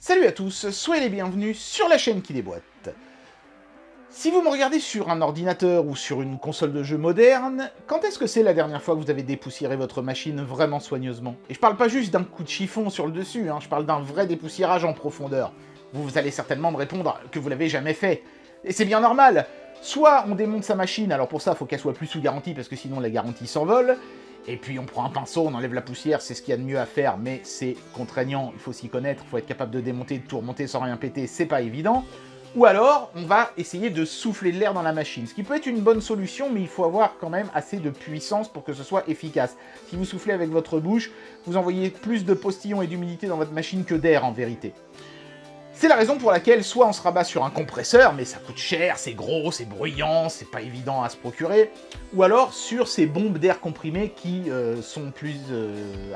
Salut à tous, soyez les bienvenus sur la chaîne qui déboîte. Si vous me regardez sur un ordinateur ou sur une console de jeu moderne, quand est-ce que c'est la dernière fois que vous avez dépoussiéré votre machine vraiment soigneusement? Et je parle pas juste d'un coup de chiffon sur le dessus, je parle d'un vrai dépoussiérage en profondeur. Vous allez certainement me répondre que vous l'avez jamais fait. Et c'est bien normal. Soit on démonte sa machine, alors pour ça, il faut qu'elle soit plus sous garantie, parce que sinon la garantie s'envole. Et puis on prend un pinceau, on enlève la poussière, c'est ce qu'il y a de mieux à faire, mais c'est contraignant, il faut s'y connaître, il faut être capable de démonter, de tout remonter sans rien péter, c'est pas évident. Ou alors, on va essayer de souffler de l'air dans la machine, ce qui peut être une bonne solution, mais il faut avoir quand même assez de puissance pour que ce soit efficace. Si vous soufflez avec votre bouche, vous envoyez plus de postillons et d'humidité dans votre machine que d'air en vérité. C'est la raison pour laquelle soit on se rabat sur un compresseur, mais ça coûte cher, c'est gros, c'est bruyant, c'est pas évident à se procurer, ou alors sur ces bombes d'air comprimé qui sont plus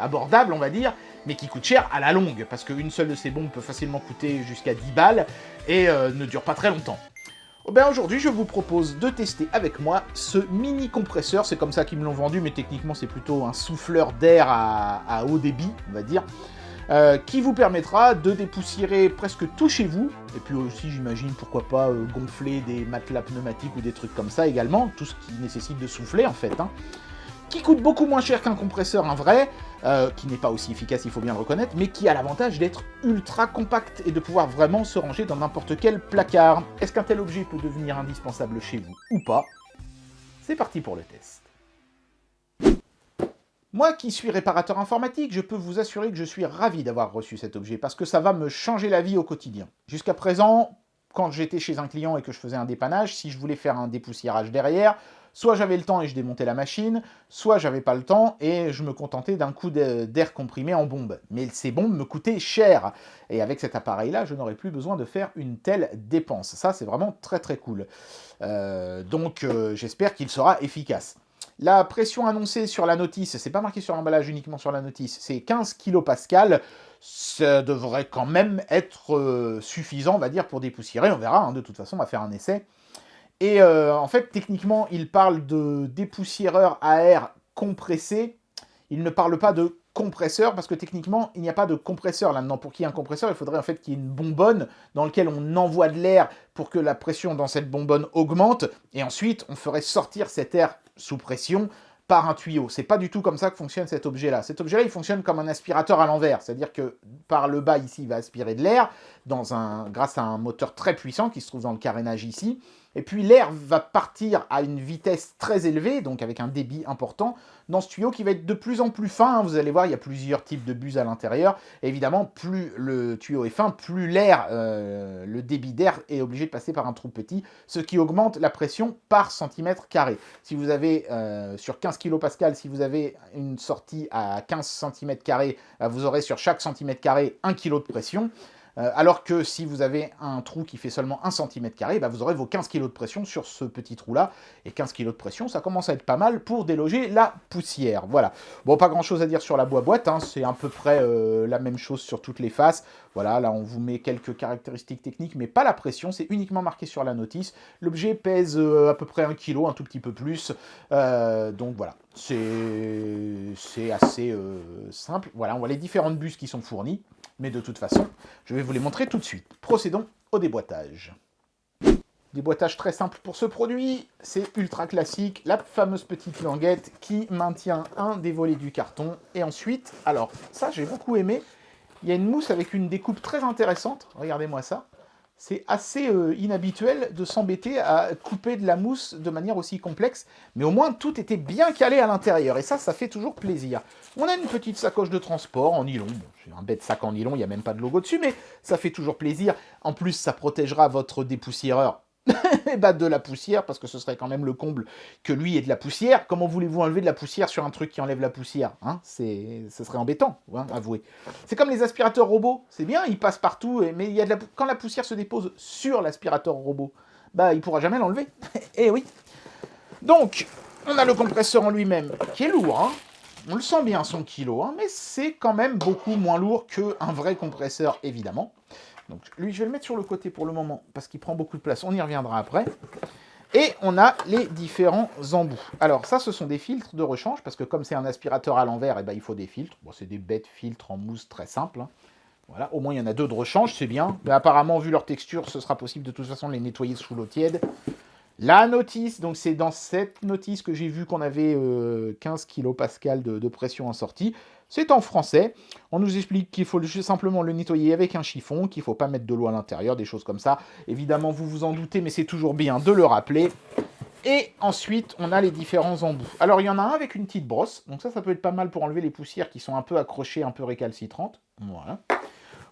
abordables, on va dire, mais qui coûtent cher à la longue, parce qu'une seule de ces bombes peut facilement coûter jusqu'à 10 balles, et ne dure pas très longtemps. Ben aujourd'hui, je vous propose de tester avec moi ce mini compresseur, c'est comme ça qu'ils me l'ont vendu, mais techniquement c'est plutôt un souffleur d'air à haut débit, on va dire, qui vous permettra de dépoussiérer presque tout chez vous, et puis aussi j'imagine pourquoi pas gonfler des matelas pneumatiques ou des trucs comme ça également, tout ce qui nécessite de souffler en fait, qui coûte beaucoup moins cher qu'un compresseur, un vrai, qui n'est pas aussi efficace, il faut bien le reconnaître, mais qui a l'avantage d'être ultra compact et de pouvoir vraiment se ranger dans n'importe quel placard. Est-ce qu'un tel objet peut devenir indispensable chez vous ou pas? C'est parti pour le test. Moi qui suis réparateur informatique, je peux vous assurer que je suis ravi d'avoir reçu cet objet, parce que ça va me changer la vie au quotidien. Jusqu'à présent, quand j'étais chez un client et que je faisais un dépannage, si je voulais faire un dépoussiérage derrière, soit j'avais le temps et je démontais la machine, soit j'avais pas le temps et je me contentais d'un coup d'air comprimé en bombe. Mais ces bombes me coûtaient cher, et avec cet appareil-là, je n'aurais plus besoin de faire une telle dépense. Ça, c'est vraiment très très cool. Donc j'espère qu'il sera efficace. La pression annoncée sur la notice, c'est pas marqué sur l'emballage, uniquement sur la notice, c'est 15 kPa. Ça devrait quand même être suffisant, on va dire, pour dépoussiérer. On verra, de toute façon, on va faire un essai. Et en fait, techniquement, il parle de dépoussiéreur à air compressé. Il ne parle pas de compresseur, parce que techniquement, il n'y a pas de compresseur là-dedans. Pour qu'il y ait un compresseur, il faudrait en fait qu'il y ait une bonbonne dans laquelle on envoie de l'air pour que la pression dans cette bonbonne augmente, et ensuite, on ferait sortir cet air sous pression par un tuyau. C'est pas du tout comme ça que fonctionne cet objet-là. Cet objet-là, il fonctionne comme un aspirateur à l'envers, c'est-à-dire que par le bas ici, il va aspirer de l'air grâce à un moteur très puissant qui se trouve dans le carénage ici. Et puis l'air va partir à une vitesse très élevée, donc avec un débit important, dans ce tuyau qui va être de plus en plus fin. Vous allez voir, il y a plusieurs types de buses à l'intérieur. Évidemment, plus le tuyau est fin, plus l'air, le débit d'air est obligé de passer par un trou petit, ce qui augmente la pression par centimètre carré. Si vous avez, sur 15 kPa, si vous avez une sortie à 15 cm², vous aurez sur chaque centimètre carré 1 kg de pression. Alors que si vous avez un trou qui fait seulement 1 cm², vous aurez vos 15 kg de pression sur ce petit trou-là. Et 15 kg de pression, ça commence à être pas mal pour déloger la poussière. Voilà. Bon, pas grand-chose à dire sur la boîte, c'est à peu près la même chose sur toutes les faces. Voilà, là on vous met quelques caractéristiques techniques, mais pas la pression, c'est uniquement marqué sur la notice. L'objet pèse à peu près 1 kg, un tout petit peu plus. Donc voilà, c'est assez simple. Voilà, on voit les différentes buses qui sont fournies. Mais de toute façon, je vais vous les montrer tout de suite. Procédons au déboîtage. Déboîtage très simple pour ce produit, c'est ultra classique, la fameuse petite languette qui maintient un des volets du carton. Et ensuite, alors ça j'ai beaucoup aimé, il y a une mousse avec une découpe très intéressante, regardez-moi ça. C'est assez inhabituel de s'embêter à couper de la mousse de manière aussi complexe, mais au moins tout était bien calé à l'intérieur, et ça fait toujours plaisir. On a une petite sacoche de transport en nylon, bon, c'est un bête sac en nylon, il n'y a même pas de logo dessus, mais ça fait toujours plaisir. En plus, ça protégera votre dépoussiéreur de la poussière, parce que ce serait quand même le comble que lui ait de la poussière. Comment voulez-vous enlever de la poussière sur un truc qui enlève la poussière, ce serait embêtant, avouez. C'est comme les aspirateurs robots, c'est bien, ils passent partout, mais il y a quand la poussière se dépose sur l'aspirateur robot, il pourra jamais l'enlever. Eh oui. Donc, on a le compresseur en lui-même, qui est lourd, on le sent bien son kilo, mais c'est quand même beaucoup moins lourd qu'un vrai compresseur, évidemment. Donc lui, je vais le mettre sur le côté pour le moment, parce qu'il prend beaucoup de place, on y reviendra après. Et on a les différents embouts. Alors ça, ce sont des filtres de rechange, parce que comme c'est un aspirateur à l'envers, il faut des filtres. Bon, c'est des bêtes filtres en mousse très simples. Voilà, au moins il y en a deux de rechange, c'est bien. Mais apparemment, vu leur texture, ce sera possible de toute façon de les nettoyer sous l'eau tiède. La notice, donc c'est dans cette notice que j'ai vu qu'on avait 15 kPa de pression en sortie. C'est en français. On nous explique qu'il faut simplement le nettoyer avec un chiffon, qu'il ne faut pas mettre de l'eau à l'intérieur, des choses comme ça. Évidemment, vous vous en doutez, mais c'est toujours bien de le rappeler. Et ensuite, on a les différents embouts. Alors, il y en a un avec une petite brosse. Donc ça peut être pas mal pour enlever les poussières qui sont un peu accrochées, un peu récalcitrantes. Voilà.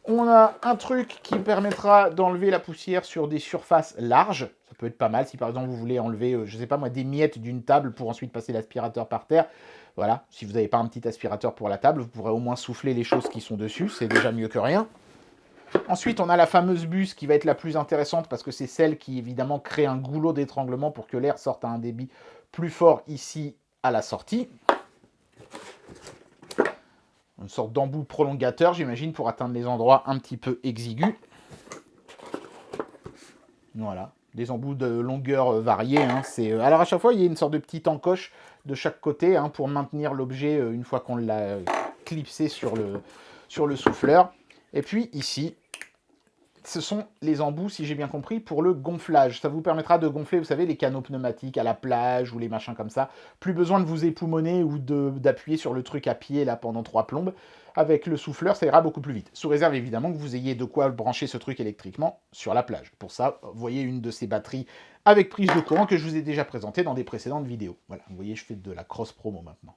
On a un truc qui permettra d'enlever la poussière sur des surfaces larges. Ça peut être pas mal si par exemple vous voulez enlever, je sais pas moi, des miettes d'une table pour ensuite passer l'aspirateur par terre. Voilà, si vous n'avez pas un petit aspirateur pour la table, vous pourrez au moins souffler les choses qui sont dessus, c'est déjà mieux que rien. Ensuite, on a la fameuse buse qui va être la plus intéressante parce que c'est celle qui évidemment crée un goulot d'étranglement pour que l'air sorte à un débit plus fort ici à la sortie. Une sorte d'embout prolongateur, j'imagine, pour atteindre les endroits un petit peu exigus. Voilà, des embouts de longueur variée. Hein. Alors à chaque fois, il y a une sorte de petite encoche de chaque côté hein, pour maintenir l'objet une fois qu'on l'a clipsé sur le souffleur. Et puis ici, ce sont les embouts, si j'ai bien compris, pour le gonflage. Ça vous permettra de gonfler, vous savez, les canaux pneumatiques à la plage ou les machins comme ça. Plus besoin de vous époumoner ou d'appuyer sur le truc à pied là pendant 3 plombes. Avec le souffleur, ça ira beaucoup plus vite. Sous réserve évidemment que vous ayez de quoi brancher ce truc électriquement sur la plage. Pour ça, vous voyez une de ces batteries avec prise de courant que je vous ai déjà présentée dans des précédentes vidéos. Voilà, vous voyez, je fais de la cross promo maintenant.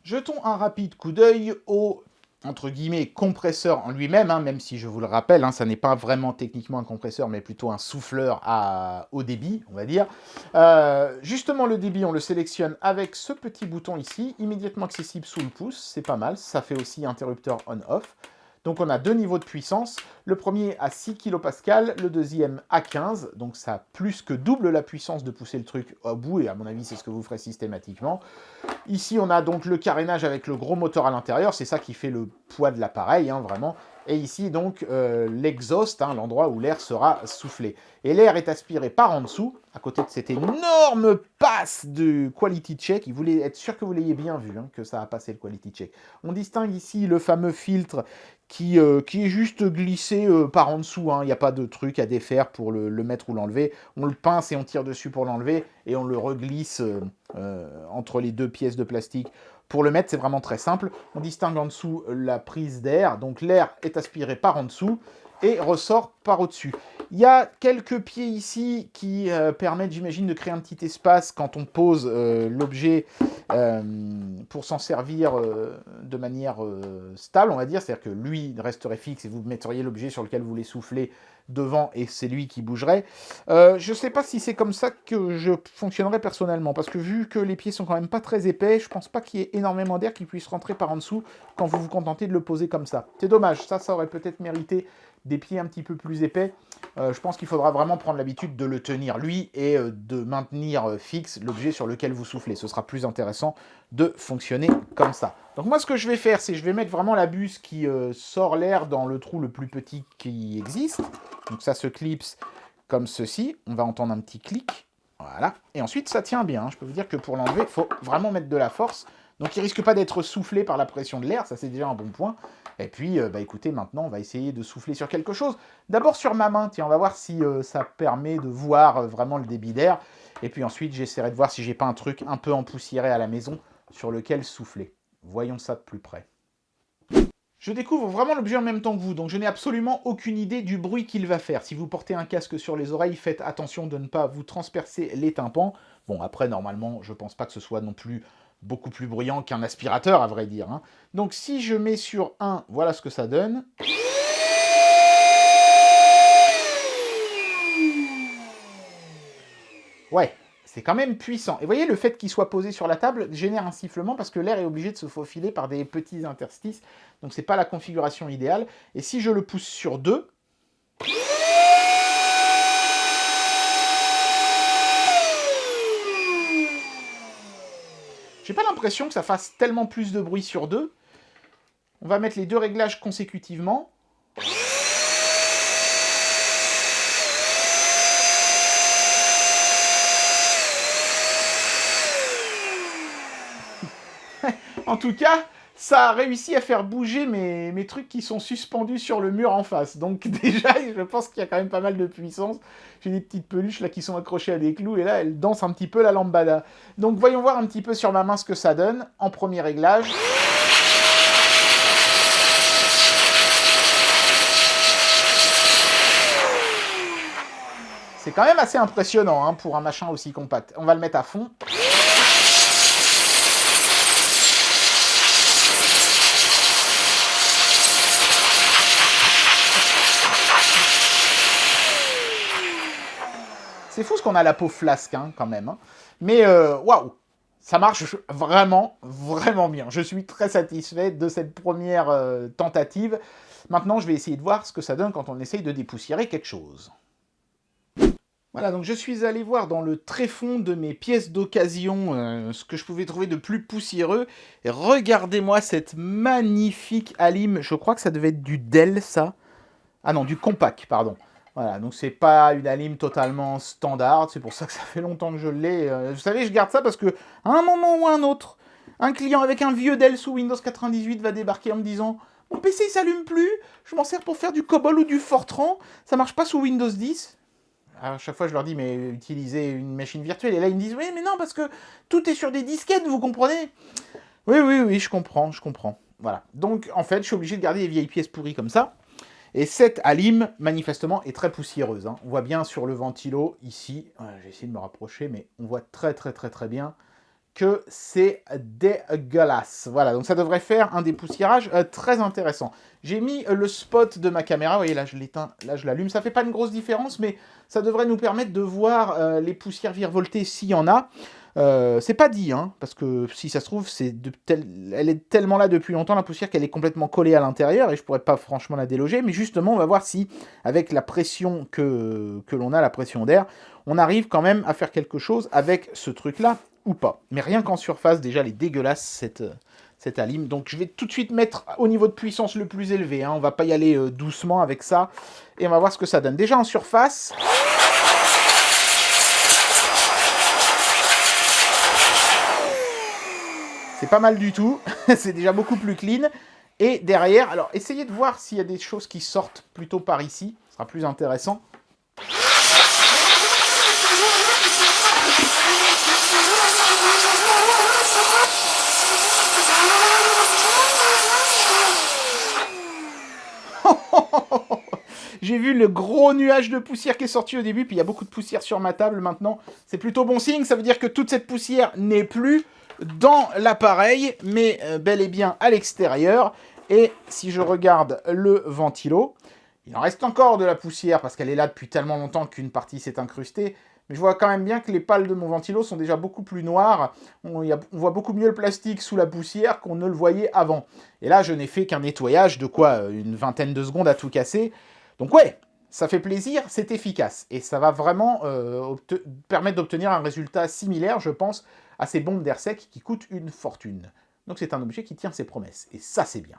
Jetons un rapide coup d'œil au entre guillemets, compresseur en lui-même, hein, même si je vous le rappelle, hein, ça n'est pas vraiment techniquement un compresseur, mais plutôt un souffleur à haut débit, on va dire. Justement, le débit, on le sélectionne avec ce petit bouton ici, immédiatement accessible sous le pouce, c'est pas mal, ça fait aussi interrupteur on-off. Donc on a deux niveaux de puissance, le premier à 6 kPa, le deuxième à 15, donc ça plus que double la puissance de pousser le truc au bout, et à mon avis c'est ce que vous ferez systématiquement. Ici on a donc le carénage avec le gros moteur à l'intérieur, c'est ça qui fait le poids de l'appareil, hein, vraiment. Et ici donc l'exhaust, hein, l'endroit où l'air sera soufflé. Et l'air est aspiré par en dessous, à côté de cette énorme passe de quality check. Il voulait être sûr que vous l'ayez bien vu, hein, que ça a passé le quality check. On distingue ici le fameux filtre qui est juste glissé par en dessous. Il n'y a pas de truc à défaire pour le mettre ou l'enlever. On le pince et on tire dessus pour l'enlever, et on le reglisse entre les deux pièces de plastique. Pour le mettre, c'est vraiment très simple. On distingue en dessous la prise d'air. Donc l'air est aspiré par en dessous et ressort par au-dessus. Il y a quelques pieds ici qui permettent, j'imagine, de créer un petit espace quand on pose l'objet pour s'en servir de manière stable, on va dire. C'est-à-dire que lui resterait fixe et vous metteriez l'objet sur lequel vous voulez souffler devant et c'est lui qui bougerait. Je ne sais pas si c'est comme ça que je fonctionnerais personnellement, parce que vu que les pieds sont quand même pas très épais, je pense pas qu'il y ait énormément d'air qui puisse rentrer par en dessous quand vous vous contentez de le poser comme ça. C'est dommage, ça aurait peut-être mérité des pieds un petit peu plus épais. Je pense qu'il faudra vraiment prendre l'habitude de le tenir lui et de maintenir fixe l'objet sur lequel vous soufflez. Ce sera plus intéressant de fonctionner comme ça. Donc moi ce que je vais faire, c'est que je vais mettre vraiment la buse qui sort l'air dans le trou le plus petit qui existe. Donc ça se clipse comme ceci. On va entendre un petit clic. Voilà. Et ensuite ça tient bien. Je peux vous dire que pour l'enlever, il faut vraiment mettre de la force. Donc il ne risque pas d'être soufflé par la pression de l'air, ça c'est déjà un bon point. Et puis, écoutez, maintenant on va essayer de souffler sur quelque chose. D'abord sur ma main, tiens, on va voir si ça permet de voir vraiment le débit d'air. Et puis ensuite, j'essaierai de voir si j'ai pas un truc un peu empoussiéré à la maison sur lequel souffler. Voyons ça de plus près. Je découvre vraiment l'objet en même temps que vous, donc je n'ai absolument aucune idée du bruit qu'il va faire. Si vous portez un casque sur les oreilles, faites attention de ne pas vous transpercer les tympans. Bon, après, normalement, je pense pas que ce soit non plus beaucoup plus bruyant qu'un aspirateur, à vrai dire. Hein. Donc si je mets sur 1, voilà ce que ça donne. Ouais, c'est quand même puissant. Et vous voyez, le fait qu'il soit posé sur la table génère un sifflement parce que l'air est obligé de se faufiler par des petits interstices. Donc c'est pas la configuration idéale. Et si je le pousse sur 2... J'ai pas l'impression que ça fasse tellement plus de bruit sur 2. On va mettre les deux réglages consécutivement. En tout cas, ça a réussi à faire bouger mes trucs qui sont suspendus sur le mur en face. Donc déjà, je pense qu'il y a quand même pas mal de puissance. J'ai des petites peluches là qui sont accrochées à des clous et là, elles dansent un petit peu la lambada. Donc voyons voir un petit peu sur ma main ce que ça donne en premier réglage. C'est quand même assez impressionnant hein, pour un machin aussi compact. On va le mettre à fond. C'est fou ce qu'on a la peau flasque, hein, quand même. Hein. Mais, waouh, ça marche vraiment, vraiment bien. Je suis très satisfait de cette première tentative. Maintenant, je vais essayer de voir ce que ça donne quand on essaye de dépoussiérer quelque chose. Voilà, donc je suis allé voir dans le tréfonds de mes pièces d'occasion ce que je pouvais trouver de plus poussiéreux. Et regardez-moi cette magnifique Alim. Je crois que ça devait être du Dell, ça. Ah non, du Compaq, pardon. Voilà, donc c'est pas une Alim totalement standard, c'est pour ça que ça fait longtemps que je l'ai. Vous savez, je garde ça parce que, à un moment ou à un autre, un client avec un vieux Dell sous Windows 98 va débarquer en me disant « Mon PC il s'allume plus, je m'en sers pour faire du COBOL ou du Fortran, ça marche pas sous Windows 10 ». Alors, à chaque fois, je leur dis « Mais utilisez une machine virtuelle ». Et là, ils me disent « Oui, mais non, parce que tout est sur des disquettes, vous comprenez ?» Oui, je comprends. Voilà. Donc, en fait, je suis obligé de garder des vieilles pièces pourries comme ça. Et cette Alim, manifestement, est très poussiéreuse. Hein. On voit bien sur le ventilo, ici, j'ai essayé de me rapprocher, mais on voit très bien que c'est dégueulasse. Voilà, donc ça devrait faire un dépoussiérage très intéressant. J'ai mis le spot de ma caméra, vous voyez, là je l'éteins, là je l'allume. Ça fait pas une grosse différence, mais ça devrait nous permettre de voir les poussières virevoltées s'il y en a. C'est pas dit, hein, parce que si ça se trouve, elle est tellement là depuis longtemps, la poussière, qu'elle est complètement collée à l'intérieur, et je pourrais pas franchement la déloger, mais justement, on va voir si, avec la pression que l'on a, la pression d'air, on arrive quand même à faire quelque chose avec ce truc-là, ou pas. Mais rien qu'en surface, déjà, elle est dégueulasse, cette Alim. Donc je vais tout de suite mettre au niveau de puissance le plus élevé, hein, on va pas y aller doucement avec ça, et on va voir ce que ça donne. Déjà en surface... C'est pas mal du tout, c'est déjà beaucoup plus clean. Et derrière, alors essayez de voir s'il y a des choses qui sortent plutôt par ici, ce sera plus intéressant. J'ai vu le gros nuage de poussière qui est sorti au début, puis il y a beaucoup de poussière sur ma table maintenant. C'est plutôt bon signe, ça veut dire que toute cette poussière n'est plus dans l'appareil, mais bel et bien à l'extérieur. Et si je regarde le ventilo, il en reste encore de la poussière, parce qu'elle est là depuis tellement longtemps qu'une partie s'est incrustée. Mais je vois quand même bien que les pales de mon ventilo sont déjà beaucoup plus noires. On voit beaucoup mieux le plastique sous la poussière qu'on ne le voyait avant. Et là, je n'ai fait qu'un nettoyage de quoi, une vingtaine de secondes à tout casser. Donc ouais, ça fait plaisir, c'est efficace. Et ça va vraiment permettre d'obtenir un résultat similaire, je pense, à ces bombes d'air sec qui coûtent une fortune. Donc c'est un objet qui tient ses promesses. Et ça, c'est bien.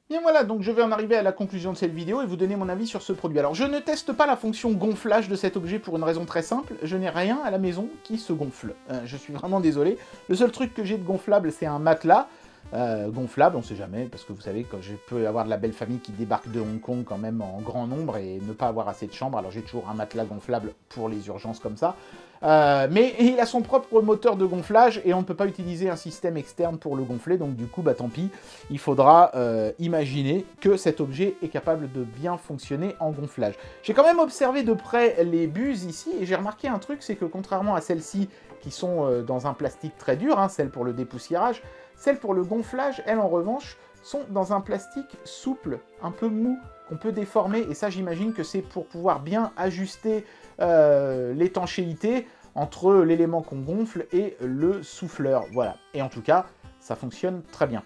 Bien voilà, donc je vais en arriver à la conclusion de cette vidéo et vous donner mon avis sur ce produit. Alors je ne teste pas la fonction gonflage de cet objet pour une raison très simple, je n'ai rien à la maison qui se gonfle. Je suis vraiment désolé. Le seul truc que j'ai de gonflable, c'est un matelas. Gonflable, on sait jamais, parce que vous savez, quand je peux avoir de la belle famille qui débarque de Hong Kong quand même en grand nombre et ne pas avoir assez de chambres, alors j'ai toujours un matelas gonflable pour les urgences comme ça. Mais il a son propre moteur de gonflage et on ne peut pas utiliser un système externe pour le gonfler, donc du coup, bah tant pis, il faudra imaginer que cet objet est capable de bien fonctionner en gonflage. J'ai quand même observé de près les buses ici et j'ai remarqué un truc, c'est que contrairement à celles-ci qui sont dans un plastique très dur, hein, celles pour le dépoussiérage, celles pour le gonflage, elles en revanche, sont dans un plastique souple, un peu mou, qu'on peut déformer, et ça j'imagine que c'est pour pouvoir bien ajuster l'étanchéité entre l'élément qu'on gonfle et le souffleur, voilà. Et en tout cas, ça fonctionne très bien.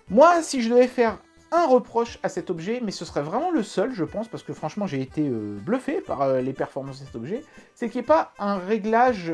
Moi, si je devais faire un reproche à cet objet, mais ce serait vraiment le seul, je pense, parce que franchement, j'ai été bluffé par les performances de cet objet, c'est qu'il n'y ait pas un réglage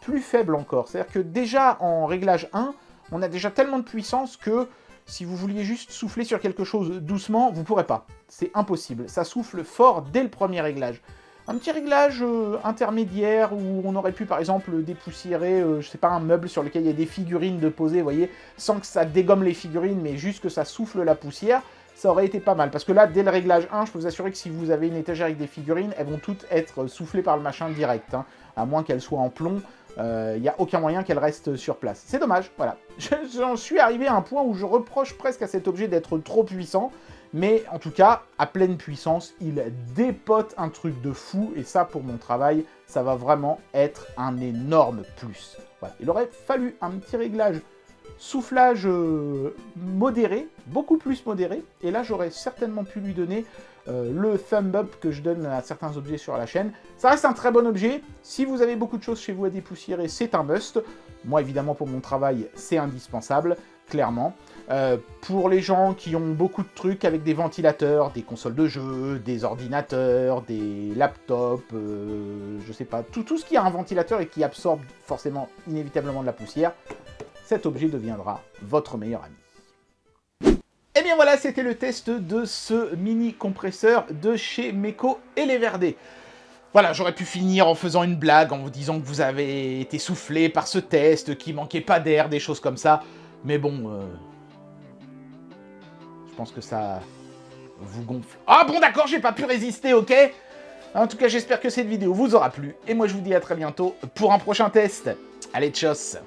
plus faible encore. C'est-à-dire que déjà, en réglage 1, on a déjà tellement de puissance que si vous vouliez juste souffler sur quelque chose doucement, vous ne pourrez pas. C'est impossible. Ça souffle fort dès le premier réglage. un petit réglage intermédiaire où on aurait pu par exemple dépoussiérer, je sais pas, un meuble sur lequel il y a des figurines de poser, vous voyez, sans que ça dégomme les figurines, mais juste que ça souffle la poussière, ça aurait été pas mal. Parce que là, dès le réglage 1, je peux vous assurer que si vous avez une étagère avec des figurines, elles vont toutes être soufflées par le machin direct, hein, à moins qu'elles soient en plomb. Il n'y a aucun moyen qu'elle reste sur place. C'est dommage, voilà. J'en suis arrivé à un point où je reproche presque à cet objet d'être trop puissant, mais en tout cas, à pleine puissance, il dépote un truc de fou, et ça, pour mon travail, ça va vraiment être un énorme plus. Voilà. Il aurait fallu un petit réglage soufflage modéré, beaucoup plus modéré, et là, j'aurais certainement pu lui donner le thumb up que je donne à certains objets sur la chaîne. Ça reste un très bon objet. Si vous avez beaucoup de choses chez vous à dépoussiérer, c'est un must. Moi, évidemment, pour mon travail, c'est indispensable, clairement. Pour les gens qui ont beaucoup de trucs avec des ventilateurs, des consoles de jeux, des ordinateurs, des laptops, je sais pas, tout ce qui a un ventilateur et qui absorbe forcément, inévitablement de la poussière, cet objet deviendra votre meilleur ami. Et bien voilà, c'était le test de ce mini compresseur de chez Meko et les Verdets. Voilà, j'aurais pu finir en faisant une blague, en vous disant que vous avez été soufflé par ce test, qu'il manquait pas d'air, des choses comme ça. Mais bon, je pense que ça vous gonfle. Ah bon d'accord, j'ai pas pu résister, ok? En tout cas, j'espère que cette vidéo vous aura plu. Et moi, je vous dis à très bientôt pour un prochain test. Allez, tchuss!